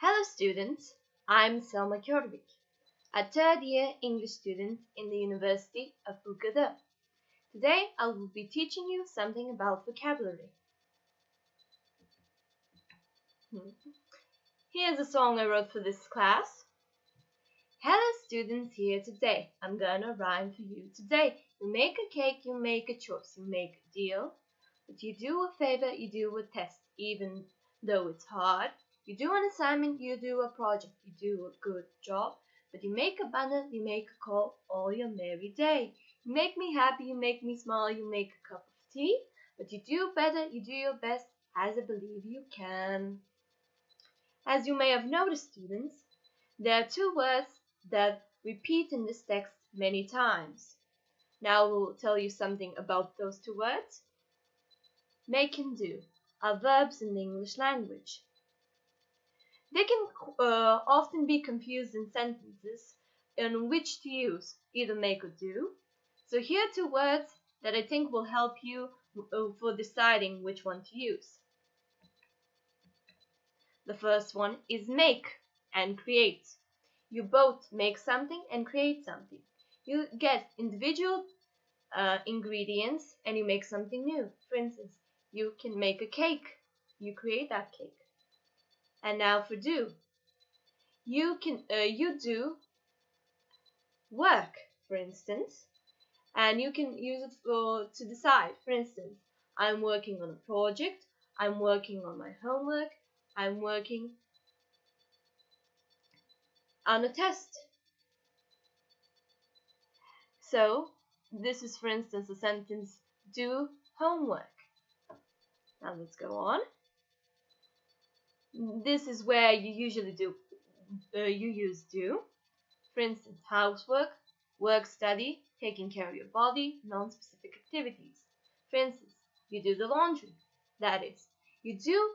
Hello students, I'm Selma Kjordvik, a third year English student in the University of UKD. Today I will be teaching you something about vocabulary. Here's a song I wrote for this class. Hello students, here today, I'm gonna rhyme for you today. You make a cake, you make a choice, you make a deal. But you do a favor, you do a test, even though it's hard. You do an assignment, you do a project, you do a good job. But you make a banner, you make a call all your merry day. You make me happy, you make me smile, you make a cup of tea. But you do better, you do your best, as I believe you can. As you may have noticed, students, there are two words that repeat in this text many times. Now we'll tell you something about those two words. Make and do are verbs in the English language. They can often be confused in sentences in which to use either make or do. So here are two words that I think will help you for deciding which one to use. The first one is make and create. You both make something and create something. You get individual ingredients and you make something new. For instance, you can make a cake. You create that cake. And now for do. You do work, for instance, and you can use it to decide. For instance, I'm working on a project. I'm working on my homework. I'm working on a test. So this is, for instance, a sentence: do homework. Now let's go on. This is where you usually you use do. For instance, housework, work, study, taking care of your body, non-specific activities. For instance, you do the laundry. That is, you do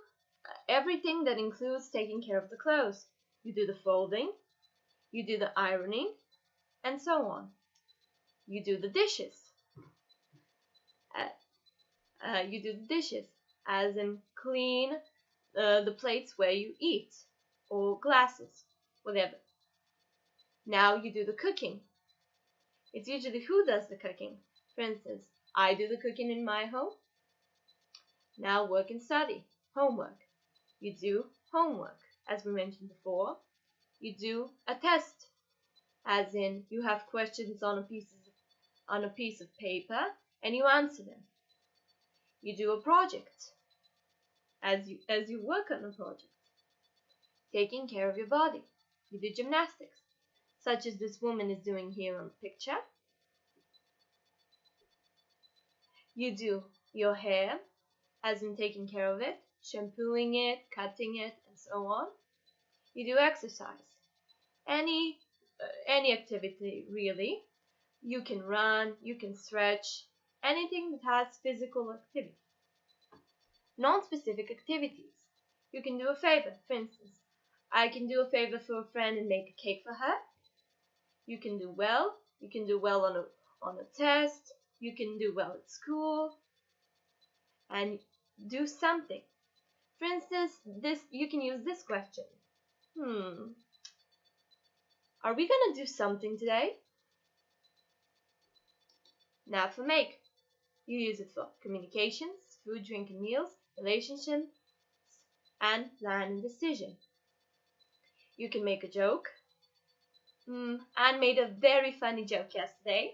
everything that includes taking care of the clothes. You do the folding, you do the ironing, and so on. You do the dishes. You do the dishes, as in clean the plates where you eat, or glasses, whatever. Now you do the cooking. It's usually who does the cooking. For instance, I do the cooking in my home. Now work and study, homework. You do homework, as we mentioned before. You do a test, as in you have questions on a piece of paper and you answer them. You do a project, as you work on a project. Taking care of your body. You do gymnastics, such as this woman is doing here on the picture. You do your hair, as in taking care of it, shampooing it, cutting it, and so on. You do exercise. Any activity, really. You can run, you can stretch, anything that has physical activity. Non-specific activities. You can do a favor. For instance, I can do a favor for a friend and make a cake for her. You can do well. You can do well on a test. You can do well at school. And do something. For instance, you can use this question. Are we gonna do something today? Now for make. You use it for communications, food, drink, and meals, relationships, and plan and decision. You can make a joke. Anne made a very funny joke yesterday.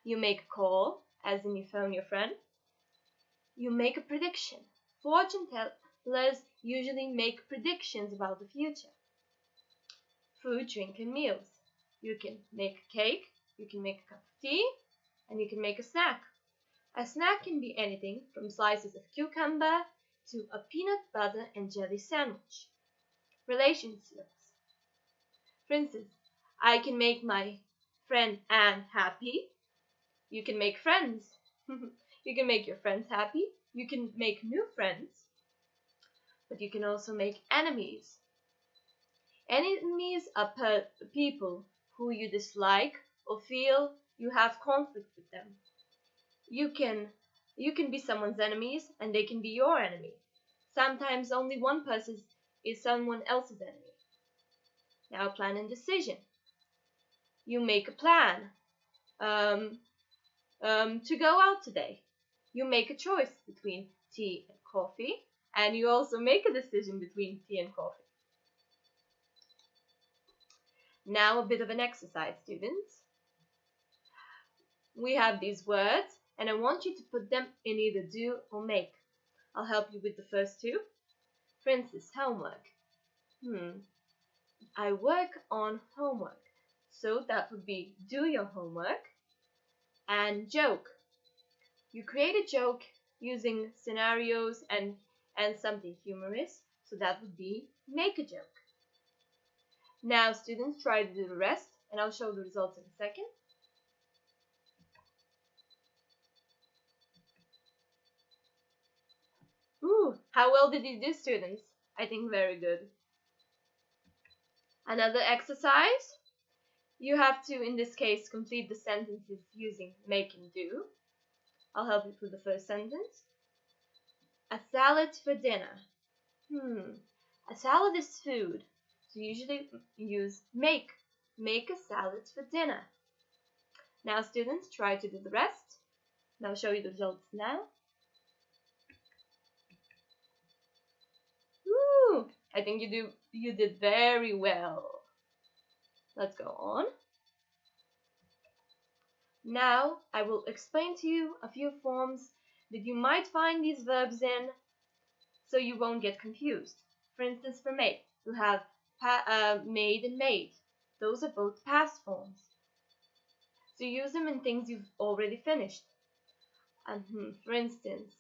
You make a call, as in you phone your friend. You make a prediction. Fortune tellers usually make predictions about the future. Food, drink, and meals. You can make a cake, you can make a cup of tea, and you can make a snack. A snack can be anything from slices of cucumber to a peanut butter and jelly sandwich. Relationships. For instance, I can make my friend Anne happy. You can make friends. You can make your friends happy. You can make new friends. But you can also make enemies. Enemies are people who you dislike or feel you have conflict with them. You can be someone's enemies and they can be your enemy. Sometimes only one person is someone else's enemy. Now plan and decision. You make a plan to go out today. You make a choice between tea and coffee, and you also make a decision between tea and coffee. Now a bit of an exercise, students. We have these words, and I want you to put them in either do or make. I'll help you with the first two. For instance, homework. I work on homework. So that would be do your homework. And joke. You create a joke using scenarios and something humorous. So that would be make a joke. Now students, try to do the rest, and I'll show the results in a second. Ooh, how well did you do, students? I think very good. Another exercise. You have to, in this case, complete the sentences using make and do. I'll help you with the first sentence. A salad for dinner. A salad is food. So usually use make. Make a salad for dinner. Now students, try to do the rest. And I'll show you the results now. Ooh, I think you did very well. Let's go on. Now I will explain to you a few forms that you might find these verbs in, so you won't get confused. For instance, for make, you have made and made. Those are both past forms. So use them in things you've already finished. For instance,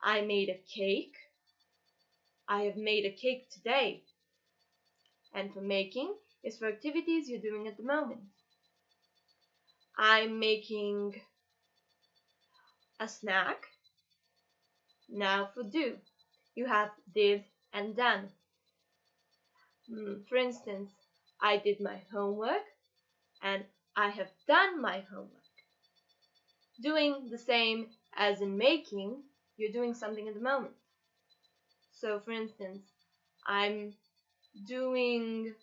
I made a cake. I have made a cake today. And for making is for activities you're doing at the moment. I'm making a snack. Now for do, you have did and done. For instance, I did my homework and I have done my homework. Doing the same as in making, you're doing something at the moment. So for instance, I'm doing,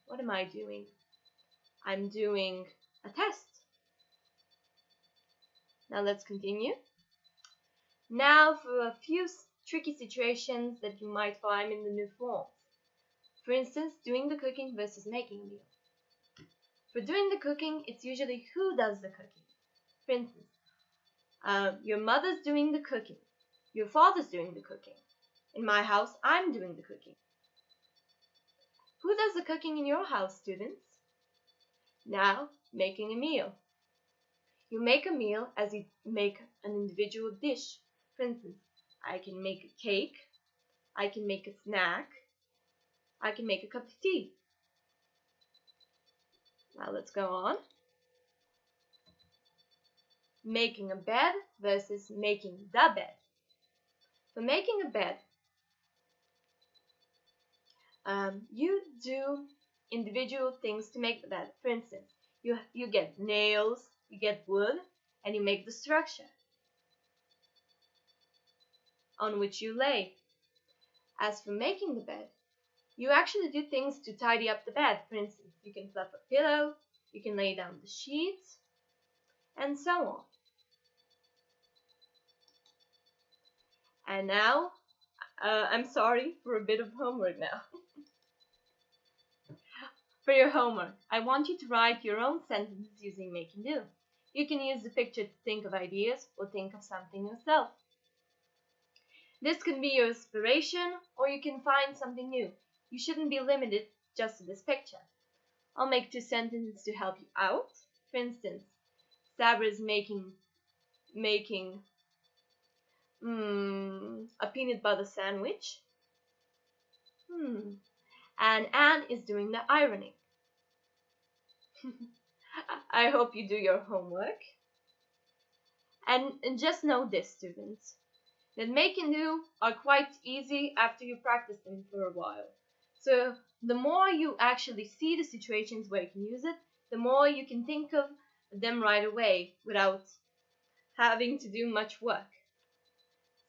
what am I doing? I'm doing a test. Now let's continue. Now for a few tricky situations that you might find in the new forms. For instance, doing the cooking versus making a meal. For doing the cooking, it's usually who does the cooking. For instance, your mother's doing the cooking. Your father's doing the cooking. In my house, I'm doing the cooking. Who does the cooking in your house, students? Now, making a meal. You make a meal as you make an individual dish. For instance, I can make a cake, I can make a snack, I can make a cup of tea. Now let's go on. Making a bed versus making the bed. For making a bed, you do individual things to make the bed. For instance, you get nails, you get wood, and you make the structure on which you lay. As for making the bed, you actually do things to tidy up the bed. For instance, you can fluff a pillow, you can lay down the sheets, and so on. And now, I'm sorry for a bit of homework now. For your homework, I want you to write your own sentences using make and do. You can use the picture to think of ideas or think of something yourself. This can be your inspiration, or you can find something new. You shouldn't be limited just to this picture. I'll make 2 sentences to help you out. For instance, Sabra is making a peanut butter sandwich. And Anne is doing the ironing. I hope you do your homework. And just know this, students, that make and do are quite easy after you practice them for a while. So the more you actually see the situations where you can use it, the more you can think of them right away without having to do much work.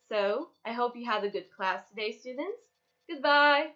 So I hope you had a good class today, students. Goodbye.